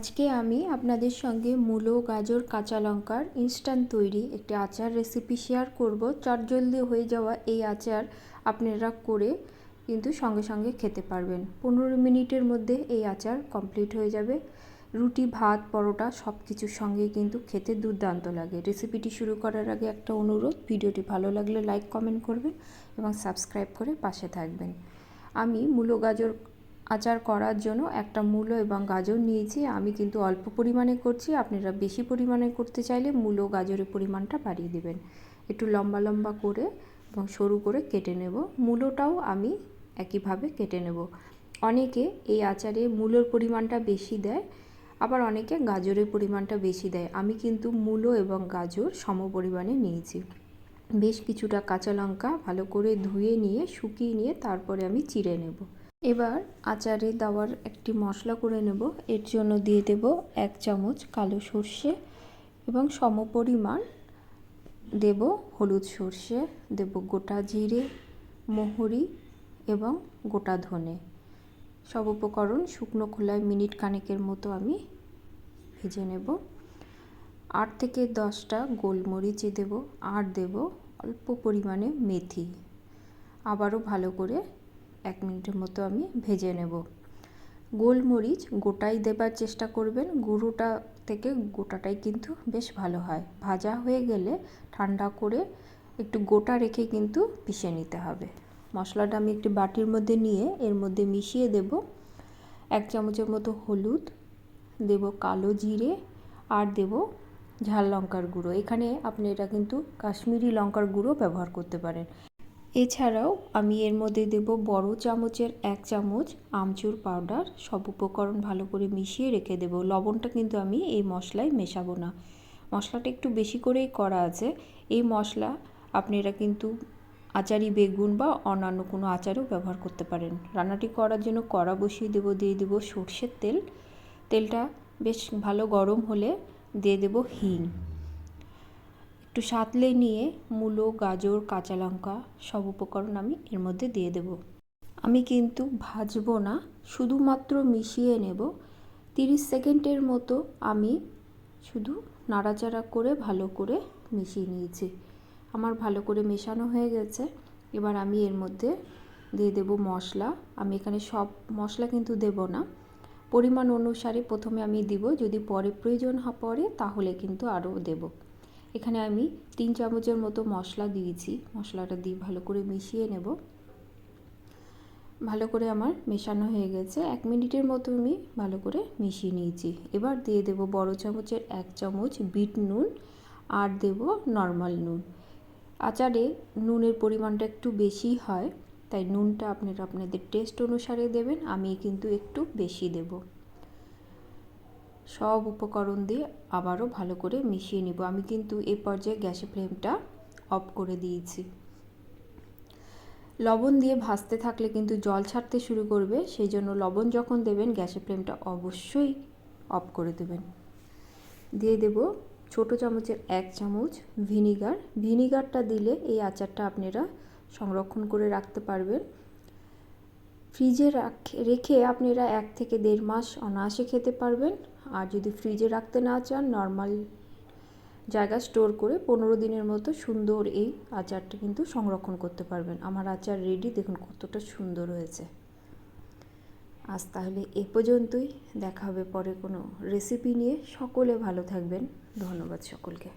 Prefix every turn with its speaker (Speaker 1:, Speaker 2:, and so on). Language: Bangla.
Speaker 1: আজকে আমি আপনাদের সঙ্গে মূলো, গাজর, কাঁচা লঙ্কার ইনস্ট্যান্ট তৈরি একটি আচার রেসিপি শেয়ার করব। চটজলদি হয়ে যাওয়া এই আচার আপনারা করে কিন্তু সঙ্গে সঙ্গে খেতে পারবেন। 15 মিনিটের মধ্যে এই আচার কমপ্লিট হয়ে যাবে। রুটি, ভাত, পরোটা সব কিছুর সঙ্গে কিন্তু খেতে দুর্দান্ত লাগে। রেসিপিটি শুরু করার আগে একটা অনুরোধ, ভিডিওটি ভালো লাগলে লাইক কমেন্ট করবেন এবং সাবস্ক্রাইব করে পাশে থাকবেন। আমি মূলো গাজর আচার করার জন্য একটা মূলো এবং গাজর নিয়েছি। আমি কিন্তু অল্প পরিমাণে করছি, আপনারা বেশি পরিমাণে করতে চাইলে মূলো গাজরের পরিমাণটা বাড়িয়ে দেবেন। একটু লম্বা লম্বা করে এবং সরু করে কেটে নেব। মূলোটাও আমি একইভাবে কেটে নেব। অনেকে এই আচারে মূলোর পরিমাণটা বেশি দেয়, আবার অনেকে গাজরের পরিমাণটা বেশি দেয়। আমি কিন্তু মূলো এবং গাজর সম পরিমাণে নিয়েছি। বেশ কিছুটা কাঁচা লঙ্কা ভালো করে ধুয়ে নিয়ে শুকিয়ে নিয়ে তারপরে আমি চিড়ে নেব। এবার আচারে দেওয়ার একটি মশলা করে নেব। এর জন্য দিয়ে দেব 1 চামচ কালো সর্ষে এবং সমপরিমাণ দেব হলুদ সর্ষে, দেব গোটা জিরে, মৌরি এবং গোটা ধনে। সব উপকরণ শুকনো খোলায় মিনিট খানেকের মতো আমি ভেজে নেব। 8 থেকে 10টা গোলমরিচ দেব, আর দেব অল্প পরিমাণে মেথি। আবারও ভালো করে 1 মিনিটের মতো আমি ভেজে নেব। গোলমরিচ গোটাই দেবার চেষ্টা করবেন, গুঁড়োটা থেকে গোটাটাই কিন্তু বেশ ভালো হয়। ভাজা হয়ে গেলে ঠান্ডা করে একটু গোটা রেখে কিন্তু পিষে নিতে হবে। মশলাটা আমি একটি বাটির মধ্যে নিয়ে এর মধ্যে মিশিয়ে দেব 1 চামচের মতো হলুদ, দেব কালো জিরে, আর দেব ঝাল লঙ্কার গুঁড়ো। এখানে আপনারা কিন্তু কাশ্মীরি লঙ্কার গুঁড়ো ব্যবহার করতে পারেন। এছাড়াও আমি এর মধ্যে দেব বড় চামচের 1 চামচ আমচুর পাউডার। সব উপকরণ ভালো করে মিশিয়ে রেখে দেব। লবণটা কিন্তু আমি এই মশলায় মেশাবো না, মশলাটা একটু বেশি করেই করা আছে। এই মশলা আপনারা কিন্তু আচারি বেগুন বা অন্যান্য কোনো আচারেও ব্যবহার করতে পারেন। রান্নাটি করার জন্য কড়া বসিয়ে দেব, দিয়ে দেব সর্ষের তেল। তেলটা বেশ ভালো গরম হলে দিয়ে দেব হিং। একটু সাঁতলে নিয়ে মূলো, গাজর, কাঁচা লঙ্কা সব উপকরণ আমি এর মধ্যে দিয়ে দেব। আমি কিন্তু ভাজবো না, শুধুমাত্র মিশিয়ে নেব। 30 সেকেন্ডের মতো আমি শুধু নাড়াচাড়া করে ভালো করে মিশিয়ে নিয়েছি। আমার ভালো করে মেশানো হয়ে গেছে। এবার আমি এর মধ্যে দিয়ে দেব মশলা। আমি এখানে সব মশলা কিন্তু দেব না, পরিমাণ অনুসারে প্রথমে আমি দিব, যদি পরে প্রয়োজন পড়ে তাহলে কিন্তু আরও দেব। এখানে আমি 3 চামচের মতো মশলা দিয়েছি। মশলাটা দিয়ে ভালো করে মিশিয়ে নেব। ভালো করে আমার মেশানো হয়ে গেছে। 1 মিনিটের মতো আমি ভালো করে মিশিয়ে নিয়েছি। এবার দিয়ে দেব বড় চামচের 1 চামচ বিট নুন, আর দেব নর্মাল নুন। আচারে নুনের পরিমাণটা একটু বেশি হয়, তাই নুনটা আপনারা আপনাদের টেস্ট অনুসারে দেবেন। আমি কিন্তু একটু বেশি দেব। সব উপকরণ দিয়ে আবারও ভালো করে মিশিয়ে নেব। আমি কিন্তু এই পর্যায়ে গ্যাসের ফ্লেমটা অফ করে দিয়েছি। লবণ দিয়ে ভাজতে থাকলে কিন্তু জল ছাড়তে শুরু করবে, সেই জন্য লবণ যখন দেবেন গ্যাসের ফ্লেমটা অবশ্যই অফ করে দেবেন। দিয়ে দেব ছোটো চামচের 1 চামচ ভিনিগার। ভিনিগারটা দিলে এই আচারটা আপনারা সংরক্ষণ করে রাখতে পারবেন। ফ্রিজে রেখে আপনারা 1 থেকে 1.5 মাস অনায়াসে খেতে পারবেন। আর যদি ফ্রিজে রাখতে না চান, নর্মাল জায়গা স্টোর করে 15 দিনের মতো সুন্দর এই আচারটা কিন্তু সংরক্ষণ করতে পারবেন। আমার আচার রেডি, দেখুন কতটা সুন্দর হয়েছে। আজ তাহলে এ পর্যন্তই, দেখা হবে পরে কোনো রেসিপি নিয়ে। সকলে ভালো থাকবেন। ধন্যবাদ সকলকে।